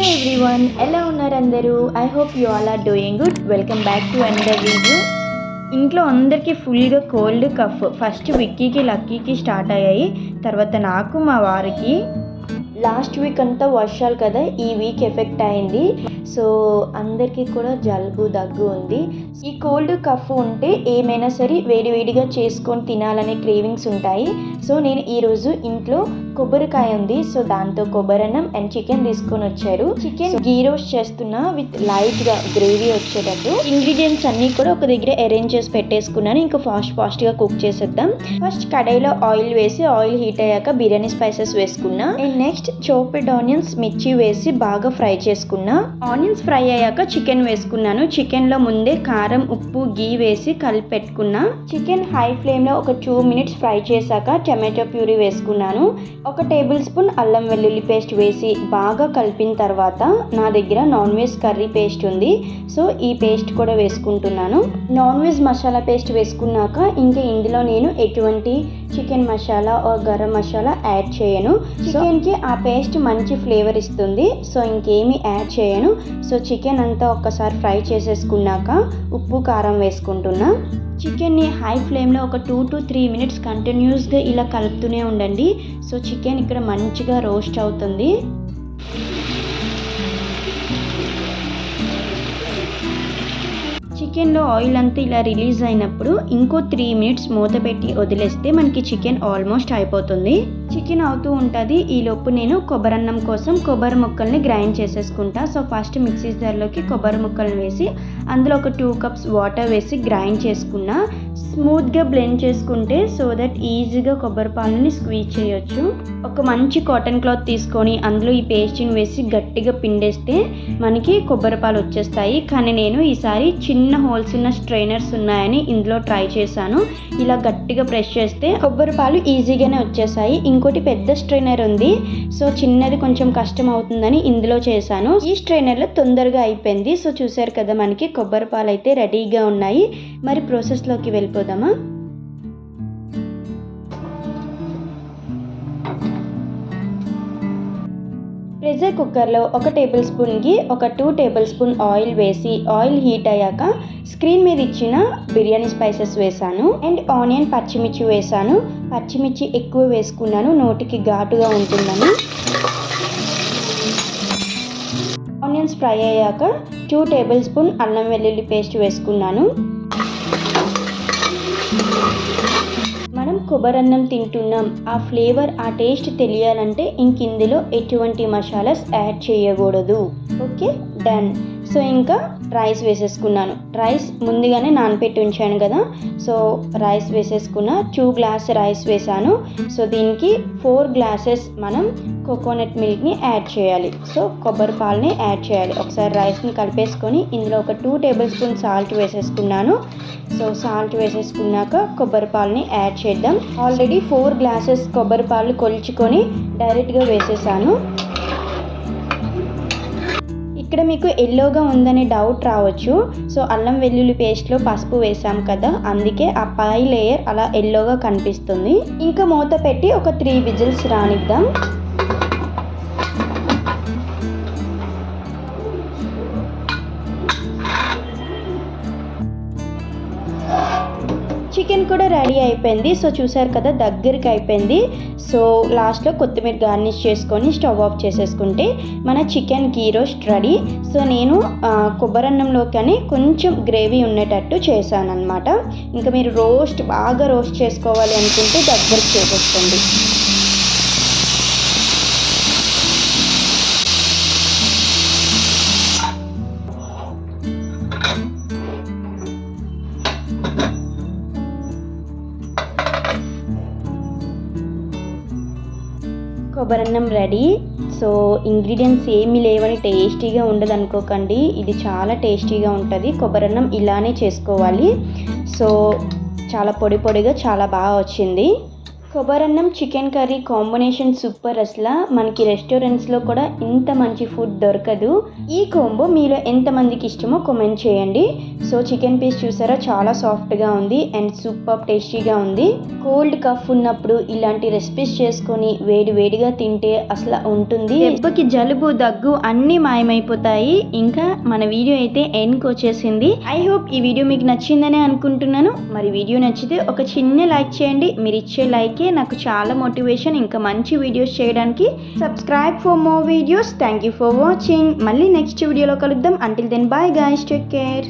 Everyone, ఎలా ఉన్నారు అందరూ? I hope you all are doing good. Welcome back to another video. ఇంట్లో అందరికీ ఫుల్గా కోల్డ్ కఫ్. ఫస్ట్ విక్కీకి లక్కీకి స్టార్ట్ అయ్యాయి, తర్వాత నాకు మా వారికి. లాస్ట్ వీక్ అంతా వర్షాలు కదా, ఈ వీక్ ఎఫెక్ట్ అయింది. సో అందరికీ కూడా జలుబు దగ్గు ఉంది. ఈ కోల్డ్ కఫ్ ఉంటే ఏమైనా సరే వేడివేడిగా చేసుకొని తినాలనే క్రేవింగ్స్ ఉంటాయి. సో నేను ఈరోజు ఇంట్లో కొబ్బరికాయ ఉంది, సో దాంతో కొబ్బరన్నం అండ్ చికెన్ తీసుకొని వచ్చారు. చికెన్ గీ రోస్ట్ చేస్తున్నా విత్ లైట్గా గ్రేవీ వచ్చేటట్టు. ఇంగ్రీడియంట్స్ అన్నీ కూడా ఒక దగ్గర అరేంజ్ చేసి పెట్టేసుకున్నాను. ఇంకా ఫాస్ట్గా కుక్ చేసేద్దాం. ఫస్ట్ కడాయిలో ఆయిల్ వేసి, ఆయిల్ హీట్ అయ్యాక బిర్యానీ స్పైసెస్ వేసుకున్నా. అండ్ నెక్స్ట్ చాప్డ్ ఆనియన్స్, మిర్చి వేసి బాగా ఫ్రై చేసుకున్నా. ఆనియన్స్ ఫ్రై అయ్యాక చికెన్ వేసుకున్నాను. చికెన్లో ముందే కారం, ఉప్పు, గీ వేసి కలిపి పెట్టుకున్నా. చికెన్ హై ఫ్లేమ్లో ఒక 2 minutes ఫ్రై చేశాక టమాటో ప్యూరీ వేసుకున్నాను. 1 టేబుల్ స్పూన్ అల్లం వెల్లుల్లి పేస్ట్ వేసి బాగా కలిపిన తర్వాత నా దగ్గర నాన్ వెజ్ కర్రీ పేస్ట్ ఉంది, సో ఈ పేస్ట్ కూడా వేసుకుంటున్నాను. నాన్ వెజ్ మసాలా పేస్ట్ వేసుకున్నాక ఇంకా ఇందులో నేను ఎటువంటి చికెన్ మసాలా గరం మసాలా యాడ్ చేయను. చికెన్కి ఆ పేస్ట్ మంచి ఫ్లేవర్ ఇస్తుంది, సో ఇంకేమీ యాడ్ చేయను. సో చికెన్ అంతా ఒక్కసారి ఫ్రై చేసేసుకున్నాక ఉప్పు, కారం వేసుకుంటున్నా. చికెన్ని హై ఫ్లేమ్లో ఒక 2 to 3 minutes కంటిన్యూస్గా ఇలా కలుపుతూనే ఉండండి. సో చికెన్ ఇక్కడ మంచిగా రోస్ట్ అవుతుంది. చికెన్లో ఆయిల్ అంతా ఇలా రిలీజ్ అయినప్పుడు ఇంకో 3 minutes మూత పెట్టి వదిలేస్తే మనకి చికెన్ ఆల్మోస్ట్ అయిపోతుంది. చికెన్ అవుతూ ఉంటుంది. ఈలోపు నేను కొబ్బరన్నం కోసం కొబ్బరి ముక్కల్ని గ్రైండ్ చేసేసుకుంటా. సో ఫస్ట్ మిక్సీ జార్లోకి కొబ్బరి ముక్కల్ని వేసి అందులో ఒక 2 cups వాటర్ వేసి గ్రైండ్ చేసుకున్నా. స్మూత్గా బ్లెండ్ చేసుకుంటే సో దట్ ఈజీగా కొబ్బరి పాలని స్క్వీజ్ చేయొచ్చు. ఒక మంచి కాటన్ క్లాత్ తీసుకొని అందులో ఈ పేస్ట్ని వేసి గట్టిగా పిండేస్తే మనకి కొబ్బరి పాలు వచ్చేస్తాయి. కానీ నేను ఈసారి చిన్న హోల్స్ ఉన్న స్ట్రైనర్స్ ఉన్నాయని ఇందులో ట్రై చేశాను. ఇలా గట్టిగా ప్రెస్ చేస్తే కొబ్బరి పాలు ఈజీగానే వచ్చేసాయి. ఇంకోటి పెద్ద స్ట్రైనర్ ఉంది, సో చిన్నది కొంచెం కష్టం అవుతుందని ఇందులో చేశాను. ఈ స్ట్రైనర్లో తొందరగా అయిపోయింది. సో చూసారు కదా, మనకి కొబ్బరి పాలు అయితే రెడీగా ఉన్నాయి. మరి ప్రాసెస్లోకి వెళ్ళిపోదామా? ప్రెషర్ కుక్కర్లో 1 టేబుల్ స్పూన్కి ఒక 2 టేబుల్ స్పూన్ ఆయిల్ వేసి ఆయిల్ హీట్ అయ్యాక స్క్రీన్ మీద ఇచ్చిన బిర్యానీ స్పైసెస్ వేసాను అండ్ ఆనియన్, పచ్చిమిర్చి వేసాను. పచ్చిమిర్చి ఎక్కువ వేసుకున్నాను, నోటికి ఘాటుగా ఉంటుందని. ఆనియన్స్ ఫ్రై అయ్యాక 2 టేబుల్ స్పూన్ అల్లం వెల్లుల్లి పేస్ట్ వేసుకున్నాను. మనం కొబ్బరన్నం తింటున్నాం, ఆ ఫ్లేవర్, ఆ టేస్ట్ తెలియాలంటే ఇందులో ఎటువంటి మసాలాస్ యాడ్ చేయకూడదు. Okay, done. సో ఇంకా రైస్ వేసేసుకున్నాను. రైస్ ముందుగానే నానపెట్టి ఉంచాను కదా, సో రైస్ వేసేసుకున్నా. 2 గ్లాస్ రైస్ వేసాను. సో దీనికి 4 glasses మనం కోకోనట్ మిల్క్ని యాడ్ చేయాలి. సో కొబ్బరి పాలని యాడ్ చేయాలి. ఒకసారి రైస్ని కలిపేసుకొని ఇందులో ఒక 2 టేబుల్ స్పూన్ సాల్ట్ వేసేసుకున్నాను. సో సాల్ట్ వేసేసుకున్నాక కొబ్బరి పాలని యాడ్ చేద్దాం. ఆల్రెడీ 4 glasses కొబ్బరి పాలు కొలుచుకొని డైరెక్ట్గా వేసేసాను. ఇక్కడ మీకు ఎల్లోగా ఉందనే డౌట్ రావచ్చు. సో అల్లం వెల్లుల్లి పేస్ట్లో పసుపు వేసాం కదా, అందుకే ఆ పై లేయర్ అలా ఎల్లోగా కనిపిస్తుంది. ఇంకా మూత పెట్టి ఒక 3 whistles రానిద్దాం. చికెన్ కూడా రెడీ అయిపోయింది. సో చూసారు కదా, దగ్గరికి అయిపోయింది. సో లాస్ట్లో కొత్తిమీర గార్నిష్ చేసుకొని స్టవ్ ఆఫ్ చేసేసుకుంటే మన చికెన్ గీ రోస్ట్ రెడీ. సో నేను కొబ్బరన్నంలోకి కొంచెం గ్రేవీ ఉండేటట్టు చేశాను అనమాట. ఇంకా మీరు బాగా రోస్ట్ చేసుకోవాలి అనుకుంటే దగ్గరికి చేసేసుకోండి. కొబ్బరన్నం రెడీ. సో ఇంగ్రీడియంట్స్ ఏమీ లేవని టేస్టీగా ఉండదు అనుకోకండి, ఇది చాలా టేస్టీగా ఉంటుంది. కొబ్బరన్నం ఇలానే చేసుకోవాలి. సో చాలా పొడిగా చాలా బాగా వచ్చింది. కొబ్బరన్నం చికెన్ కర్రీ కాంబినేషన్ సూపర్. అసలు మనకి రెస్టారెంట్స్లో కూడా ఇంత మంచి ఫుడ్ దొరకదు. ఈ కాంబో మీలో ఎంతమందికి ఇష్టమో కామెంట్ చేయండి. సో చికెన్ పీస్ చూసారా చాలా సాఫ్ట్గా ఉంది అండ్ సూపర్ టేస్టీగా ఉంది. కోల్డ్ కఫ్ ఉన్నప్పుడు ఇలాంటి రెసిపీస్ చేసుకొని వేడిగా తింటే అసలు ఉంటుంది. దెబ్బకి జలుబు దగ్గు అన్నీ మాయమైపోతాయి. ఇంకా మన వీడియో అయితే ఎండ్కి వచ్చేసింది. ఐ హోప్ ఈ వీడియో మీకు నచ్చిందనే అనుకుంటున్నాను. మరి వీడియో నచ్చితే ఒక చిన్న లైక్ చేయండి. మీరు ఇచ్చే లైకే నాకు చాలా మోటివేషన్ ఇంకా మంచి వీడియోస్ చేయడానికి. Subscribe for more videos. Thank you for watching. మళ్ళీ నెక్స్ట్ వీడియోలో కలుద్దాం. Until then bye guys, take care.